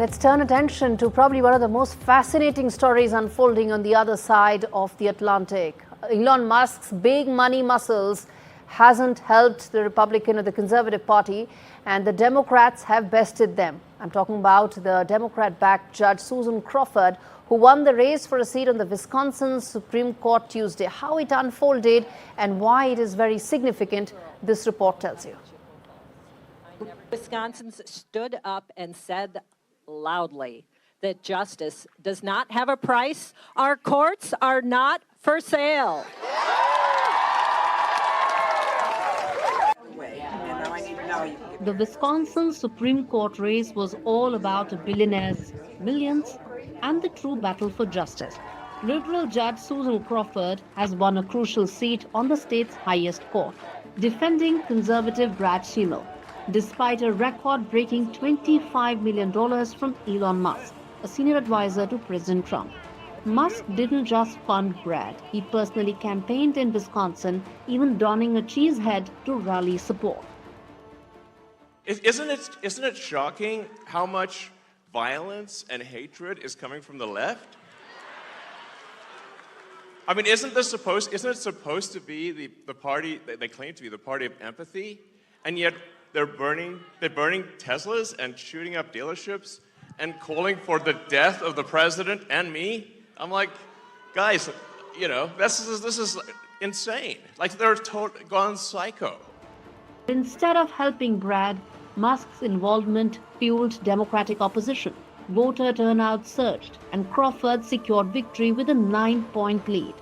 Let's turn attention to probably one of the most fascinating stories unfolding on the other side of the Atlantic. Elon Musk's big money muscles hasn't helped the Republican or the Conservative Party, and the Democrats have bested them. I'm talking about the Democrat-backed Judge Susan Crawford, who won the race for a seat on the Wisconsin Supreme Court Tuesday. How it unfolded and why it is very significant, this report tells you. Wisconsins stood up and said loudly that justice does not have a price. Our courts are not for sale. The Wisconsin Supreme Court race was all about a billionaire's millions and the true battle for justice. Liberal Judge Susan Crawford has won a crucial seat on the state's highest court, defending conservative Brad Schimel, despite a record-breaking $25 million from Elon Musk, a senior advisor to President Trump. Musk didn't just fund Brad. He personally campaigned in Wisconsin, even donning a cheese head to rally support. Isn't it shocking how much violence and hatred is coming from the left? I mean, isn't it supposed to be the party that they claim to be the party of empathy, and yet they're burning Teslas and shooting up dealerships and calling for the death of the president and me? I'm like, guys, you know, this is insane. Like, they're gone psycho. Instead of helping Brad, Musk's involvement fueled Democratic opposition. Voter turnout surged, and Crawford secured victory with a 9-point lead.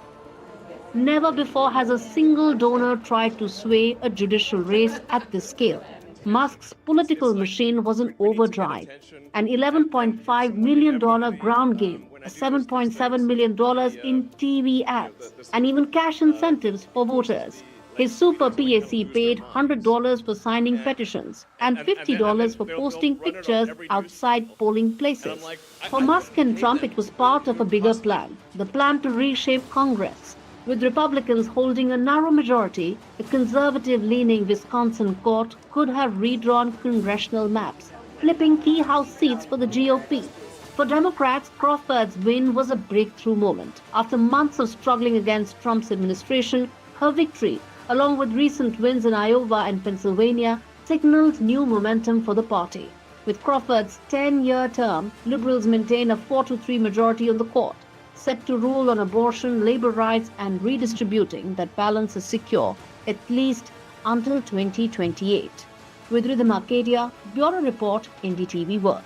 Never before has a single donor tried to sway a judicial race at this scale. Musk's political machine was in overdrive. An $11.5 million ground game, $7.7 million in TV ads, and even cash incentives for voters. His super PAC paid $100 for signing petitions and $50 for posting pictures outside polling places. For Musk and Trump, it was part of a bigger plan, the plan to reshape Congress. With Republicans holding a narrow majority, the conservative-leaning Wisconsin court could have redrawn congressional maps, flipping key House seats for the GOP. For Democrats, Crawford's win was a breakthrough moment. After months of struggling against Trump's administration, her victory, along with recent wins in Iowa and Pennsylvania, signaled new momentum for the party. With Crawford's 10-year term, Liberals maintain a 4-3 majority on the court, set to rule on abortion, labor rights, and redistributing. That balance is secure, at least until 2028. With Rhythm Arcadia, Bureau Report, NDTV World.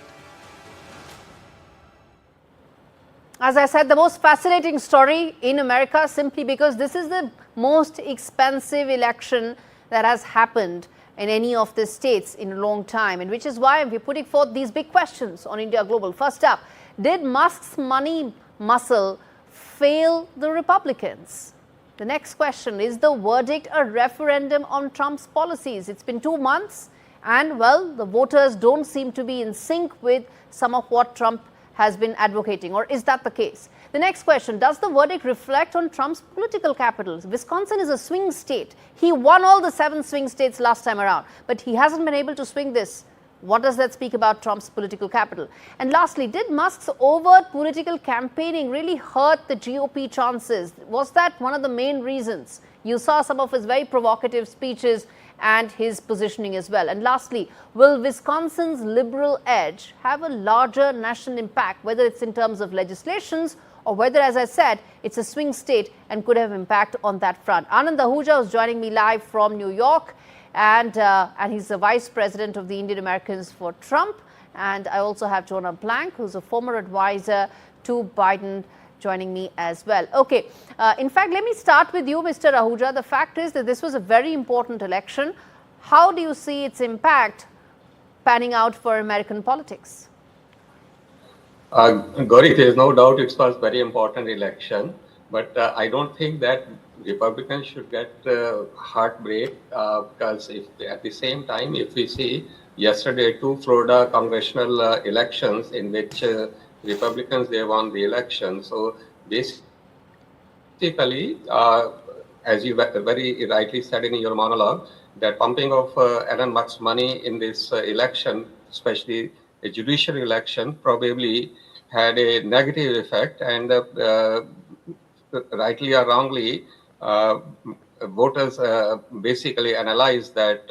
As I said, the most fascinating story in America, simply because this is the most expensive election that has happened in any of the states in a long time, and which is why we're putting forth these big questions on India Global. First up, did Musk's money muscle fail the Republicans? The next question, is the verdict a referendum on Trump's policies? It's been 2 months, and well, the voters don't seem to be in sync with some of what Trump has been advocating, or is that the case? The next question, does the verdict reflect on Trump's political capital? Wisconsin is a swing state. He won all the 7 swing states last time around, but he hasn't been able to swing this. What does that speak about Trump's political capital? And lastly, did Musk's overt political campaigning really hurt the GOP chances? Was that one of the main reasons? You saw some of his very provocative speeches and his positioning as well. And lastly, will Wisconsin's liberal edge have a larger national impact, whether it's in terms of legislations or whether, as I said, it's a swing state and could have impact on that front? Anand Ahuja is joining me live from New York, and he's the vice president of the Indian Americans for Trump. And I also have Jonah Blank, who's a former advisor to Biden, joining me as well. Okay, in fact, let me start with you, Mr. Ahuja. The fact is that this was a very important election. How do you see its impact panning out for American politics? Gaurie, there is no doubt it was a very important election, but I don't think that Republicans should get heartbreak because if at the same time, if we see yesterday 2 Florida congressional elections in which Republicans, they won the election. So basically, as you very rightly said in your monologue, that pumping of Elon Musk's money in this election, especially a judicial election probably had a negative effect, and rightly or wrongly, voters basically analyzed that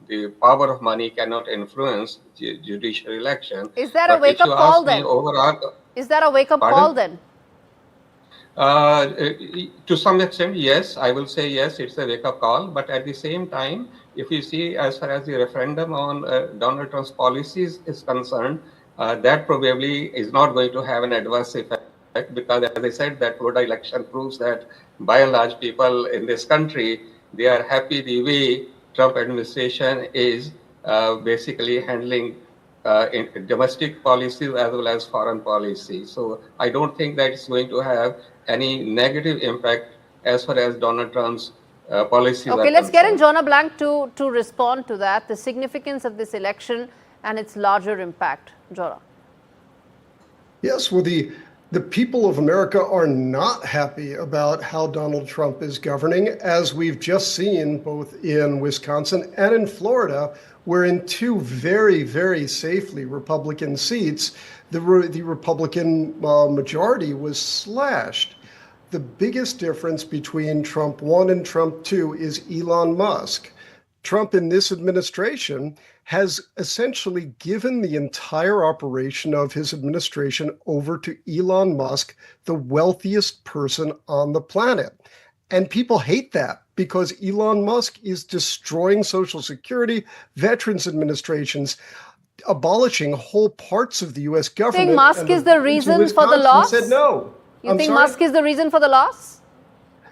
the power of money cannot influence judicial election. Is that a But if you wake-up call ask me then? overall, Is that a wake-up pardon? call then? To some extent, yes, I will say yes, it's a wake-up call. But at the same time, if you see as far as the referendum on Donald Trump's policies is concerned, that probably is not going to have an adverse effect, because as I said, that Florida election proves that by and large people in this country, they are happy the way Trump administration is basically handling in domestic policies as well as foreign policy. So I don't think that it's going to have any negative impact as far as Donald Trump's policies are Okay, let's get in concerned. Jonah Blank to respond to that, the significance of this election and its larger impact. Jonah. Yes, well, the people of America are not happy about how Donald Trump is governing, as we've just seen both in Wisconsin and in Florida, where in two very, very safely Republican seats, the Republican majority was slashed. The biggest difference between Trump 1 and Trump 2 is Elon Musk. Trump in this administration has essentially given the entire operation of his administration over to Elon Musk, the wealthiest person on the planet. And people hate that because Elon Musk is destroying Social Security, veterans administrations, abolishing whole parts of the U.S. government. Think Musk is the reason for the loss? Said no. You think Musk is the reason for the loss?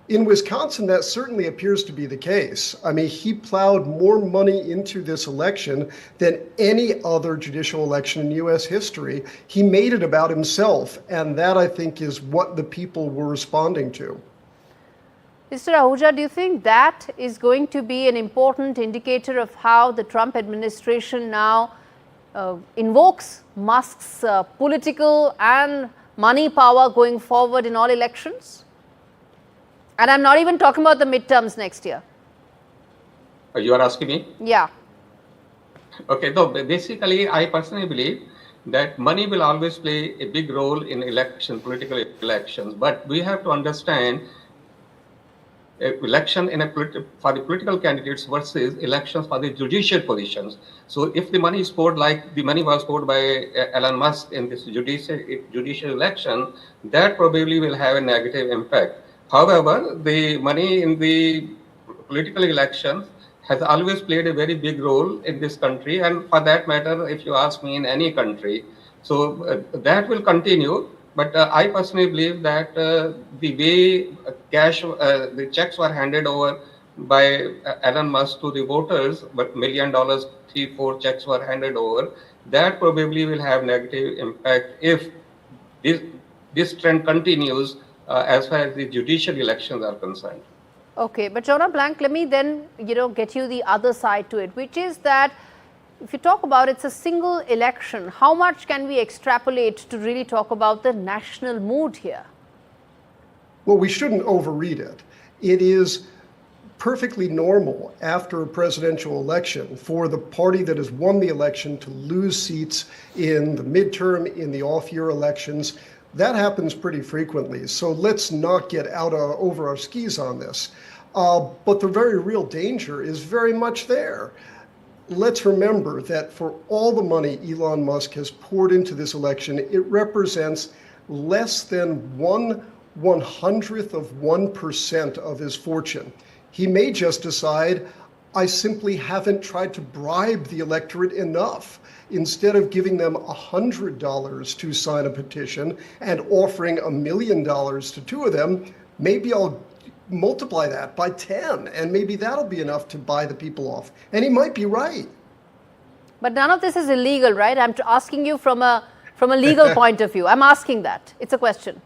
In Wisconsin, that certainly appears to be the case. I mean, he plowed more money into this election than any other judicial election in U.S. history. He made it about himself, and that, I think, is what the people were responding to. Mr. Ahuja, do you think that is going to be an important indicator of how the Trump administration now invokes Musk's political and money power going forward in all elections? And I'm not even talking about the midterms next year. You are asking me? Yeah. Okay, so basically, I personally believe that money will always play a big role in political elections. But we have to understand election for the political candidates versus elections for the judicial positions. So if the money is poured like the money was poured by Elon Musk in this judicial election, that probably will have a negative impact. However, the money in the political elections has always played a very big role in this country, and for that matter, if you ask me, in any country. So that will continue. But I personally believe that the way the checks were handed over by Elon Musk to the voters, but $1 million, 3-4 checks were handed over, that probably will have negative impact if this trend continues as far as the judicial elections are concerned. Okay, but Jonah Blank, let me then, get you the other side to it, which is that if you talk about it's a single election, how much can we extrapolate to really talk about the national mood here? Well, we shouldn't overread it. It is perfectly normal after a presidential election for the party that has won the election to lose seats in the midterm, in the off-year elections. That happens pretty frequently. So let's not get over our skis on this. But the very real danger is very much there. Let's remember that for all the money Elon Musk has poured into this election, it represents less than 1/100th of 1% of his fortune. He may just decide, I simply haven't tried to bribe the electorate enough. Instead of giving them $100 to sign a petition and offering $1 million to two of them, maybe I'll multiply that by 10, and maybe that'll be enough to buy the people off. And he might be right. But none of this is illegal, right? I'm asking you from a legal point of view. I'm asking that. It's a question.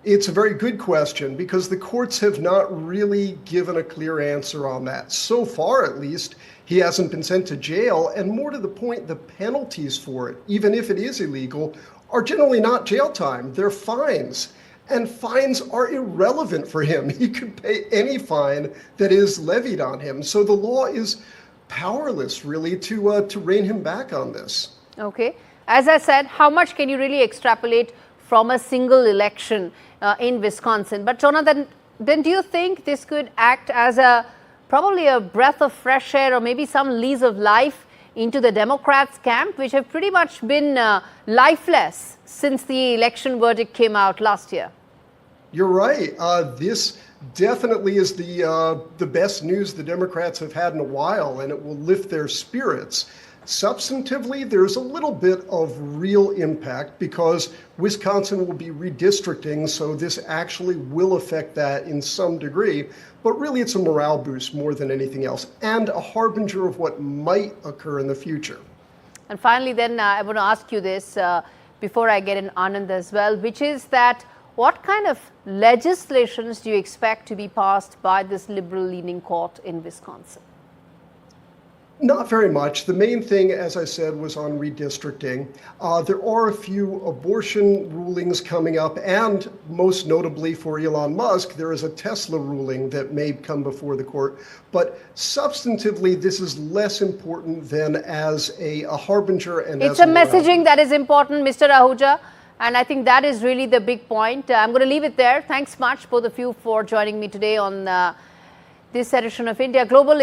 It's a very good question because the courts have not really given a clear answer on that. So far, at least, he hasn't been sent to jail. And more to the point, the penalties for it, even if it is illegal, are generally not jail time. They're fines. And fines are irrelevant for him. He could pay any fine that is levied on him. So the law is powerless, really, to rein him back on this. Okay. As I said, how much can you really extrapolate from a single election in Wisconsin? But Jonah, then do you think this could act as probably a breath of fresh air or maybe some lease of life into the Democrats' camp, which have pretty much been lifeless since the election verdict came out last year? You're right. This definitely is the best news the Democrats have had in a while, and it will lift their spirits. Substantively, there's a little bit of real impact because Wisconsin will be redistricting, so this actually will affect that in some degree. But really, it's a morale boost more than anything else, and a harbinger of what might occur in the future. And finally, then, I want to ask you this before I get in Anand as well, which is that what kind of legislations do you expect to be passed by this liberal-leaning court in Wisconsin? Not very much. The main thing, as I said, was on redistricting. There are a few abortion rulings coming up, and most notably for Elon Musk, there is a Tesla ruling that may come before the court. But substantively, this is less important than as a harbinger. And it's a messaging that is important, Mr. Ahuja. And I think that is really the big point. I'm going to leave it there. Thanks much, both of you, for joining me today on this edition of India Global.